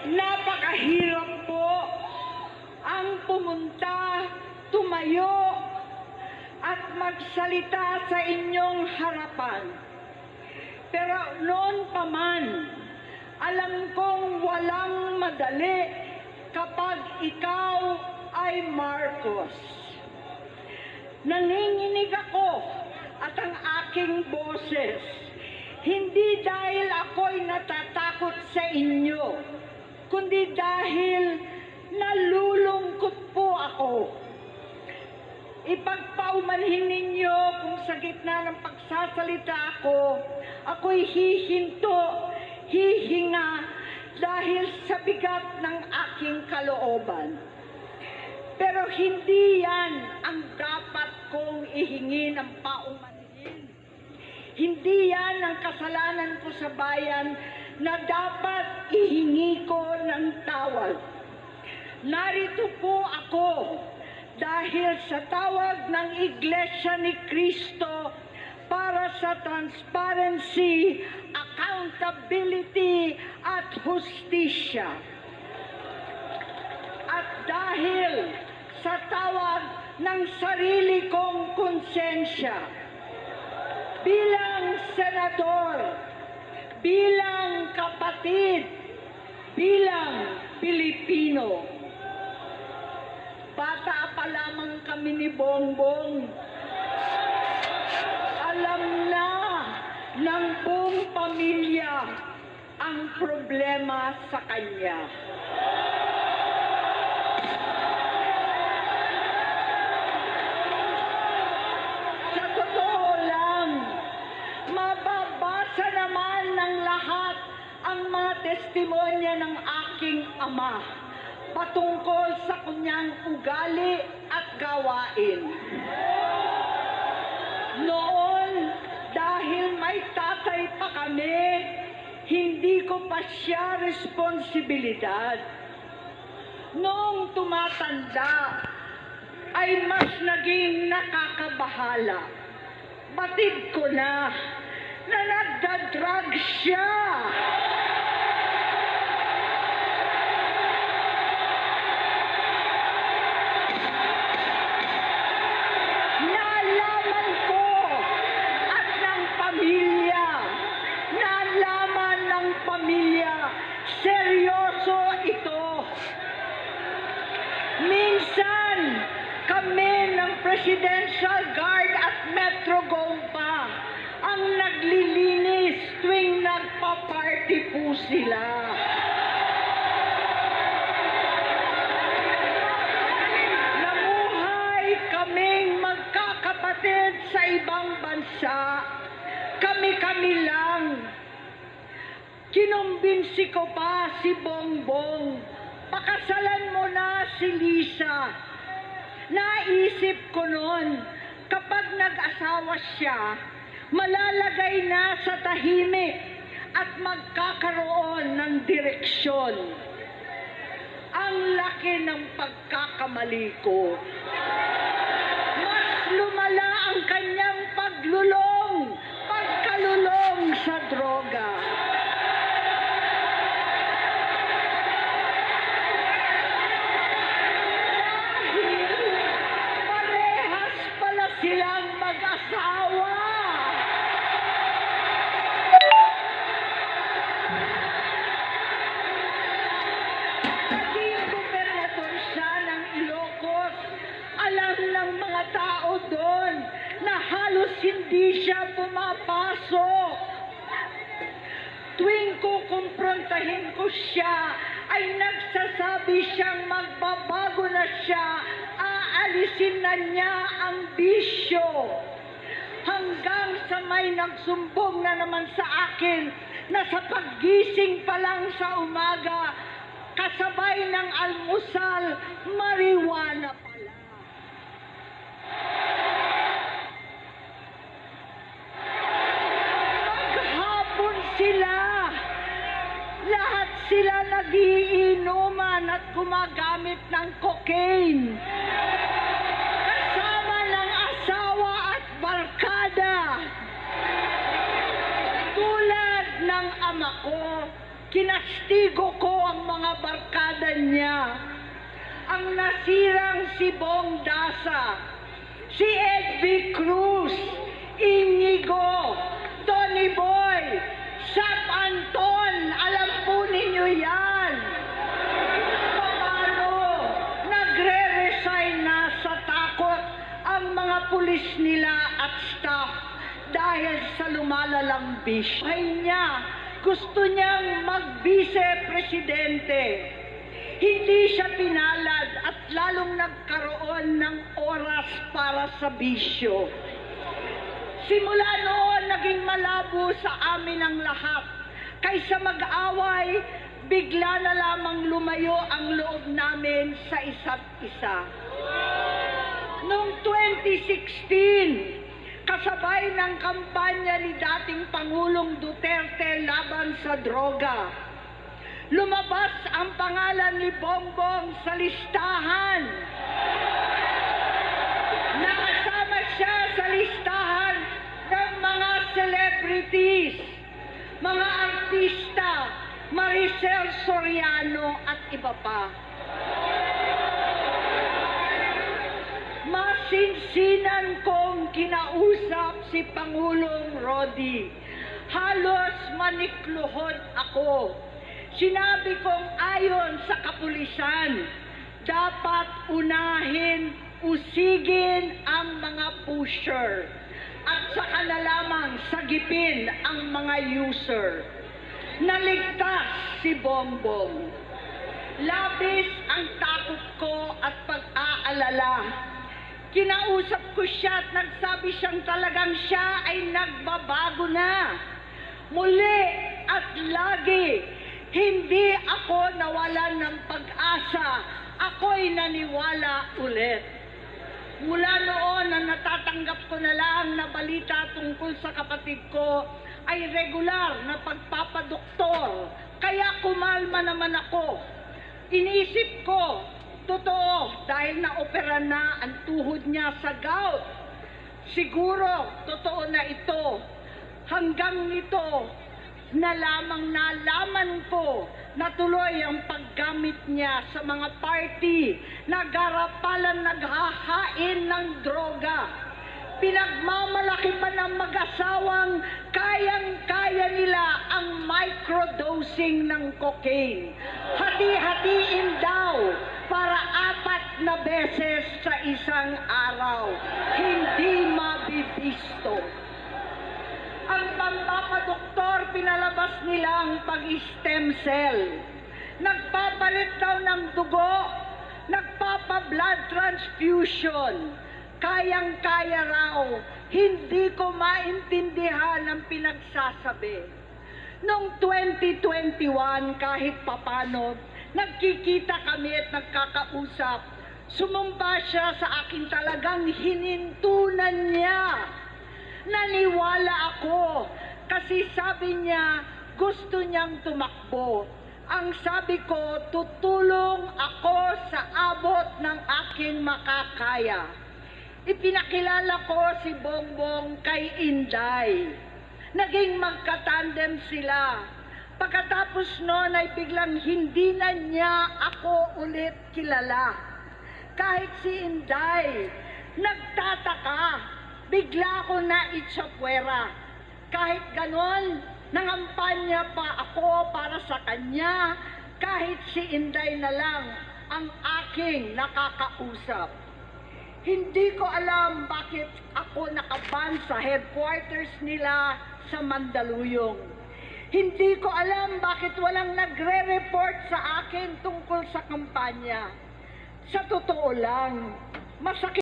Napakahirap po ang pumunta, tumayo, at magsalita sa inyong harapan. Pero noon pa man, alam kong walang madali kapag ikaw ay Marcos. Nanginginig ako at ang aking boses, hindi dahil ako'y natatakot sa inyo, kundi dahil nalulungkot po ako. Ipagpaumanhin ninyo kung sa gitna ng pagsasalita ako, ako'y hihinto, hihinga dahil sa bigat ng aking kalooban. Pero hindi yan ang dapat kong ihingi ng paumanhin. Hindi yan ang kasalanan ko sa bayan na dapat ihingi ko ng tawad. Narito po ako dahil sa tawag ng Iglesia ni Cristo para sa transparency, accountability at hustisya. At dahil sa tawag ng sarili kong konsensya, bilang senador, bilang kapatid, bilang Pilipino. Bata pa lamang kami ni Bongbong. Alam na ng buong pamilya ang problema sa kanya. Sa totoo lang, mababasa naman ng lahat ang mga testimonya ng aking ama patungkol sa kanyang ugali at gawain. Noon, dahil may tatay pa kami, hindi ko pa siya responsibilidad. Noong tumatanda, ay mas naging nakakabahala. Batid ko na nagdadrag siya. Nalaman ko at ng pamilya, seryoso ito. Minsan, kami ng Presidential Guard at Metro Gompa ang naglilinis tuwing nagpa-party po sila. Namuhay kaming magkakapatid sa ibang bansa. Kami-kami lang. Kinumbinsi ko pa si Bongbong, pakasalan mo na si Lisa. Naisip ko noon, kapag nag-asawa siya, malalagay na sa tahimik at magkakaroon ng direksyon. Ang laki ng pagkakamali ko. Mas lumala ang kanyang pagkalulong sa droga. Silang mag-asawa. Naging gobernador siya ng Ilocos. Alam ng mga tao doon na halos hindi siya pumapasok. Tuwing kukumprontahin ko siya, ay nagsasabi siyang magbabago na siya, aalisin na niya ang bisyo. Hanggang sa may nagsumbong na naman sa akin na sa paggising pa lang sa umaga, kasabay ng almusal, marijuana pala. Maghapon sila. Lahat sila nagiinuman at gumagamit ng cocaine. Kasama ng asawa at barkada. Tulad ng ama ko, kinastigo ko ang mga niya. Ang nasirang si Bong Dasa, si Edvi Cruz, Inigo, Tony Boy, Sap Anton, alam po ninyo yan. Paano nagre-resign na sa takot ang mga pulis nila at staff dahil sa lumalalang bisyo. Ay niya, gusto niyang mag-vice-presidente. Hindi siya pinalad at lalong nagkaroon ng oras para sa bisyo. Simula noon, naging malabo sa amin ang lahat. Kaysa mag-away, bigla na lamang lumayo ang loob namin sa isa't isa. Noong 2016, kasabay ng kampanya ni dating Pangulong Duterte laban sa droga, lumabas ang pangalan ni Bongbong sa listahan. Nakasama siya sa listahan ng mga celebrities, mga artista, Maricel Soriano at iba pa. Masinsinan kong kinausap si Pangulong Rodi. Halos manikluhod ako. Sinabi kong ayon sa kapulisan, dapat usigin ang mga pusher at saka na lamang sagipin ang mga user. Naligtas si Bongbong. Labis ang takot ko at pag-aalala. Kinausap ko siya at nagsabi siyang talagang siya ay nagbabago na. Muli at lagi, hindi ako nawalan ng pag-asa. Ako'y naniwala ulit. Mula noon na natatanggap ko na lang na balita tungkol sa kapatid ko ay regular na pagpapadoktor. Kaya kumalma naman ako. Iniisip ko, totoo dahil naopera na ang tuhod niya sa gout. Siguro, totoo na ito. Hanggang nito, nalaman ko na tuloy ang paggamit niya sa mga party na garapalan naghahain ng droga. Pinagmamalaki pa ng mag-asawang kayang-kaya nila ang microdosing ng cocaine. Hati-hatiin daw para 4 na beses sa isang araw. Hindi mabibisto. Ang pampapadoktor, pinalabas nilang pag-stem cell. Nagpapalit daw ng dugo, nagpapa-blood transfusion. Kayang-kaya raw, hindi ko maintindihan ang pinagsasabi. Noong 2021, kahit papano, nagkikita kami at nagkakausap. Sumumpa siya sa akin, talagang hinintunan niya. Naniwala ako kasi sabi niya gusto niyang tumakbo. Ang sabi ko, tutulong ako sa abot ng aking makakaya. Ipinakilala ko si Bongbong kay Inday. Naging magkatandem sila. Pagkatapos noon ay biglang hindi na niya ako ulit kilala. Kahit si Inday, nagtataka. Bigla ako na itsapwera. Kahit ganon, nangampanya pa ako para sa kanya. Kahit si Inday na lang ang aking nakakausap. Hindi ko alam bakit ako nakaban sa headquarters nila sa Mandaluyong. Hindi ko alam bakit walang nagre-report sa akin tungkol sa kampanya. Sa totoo lang, masakit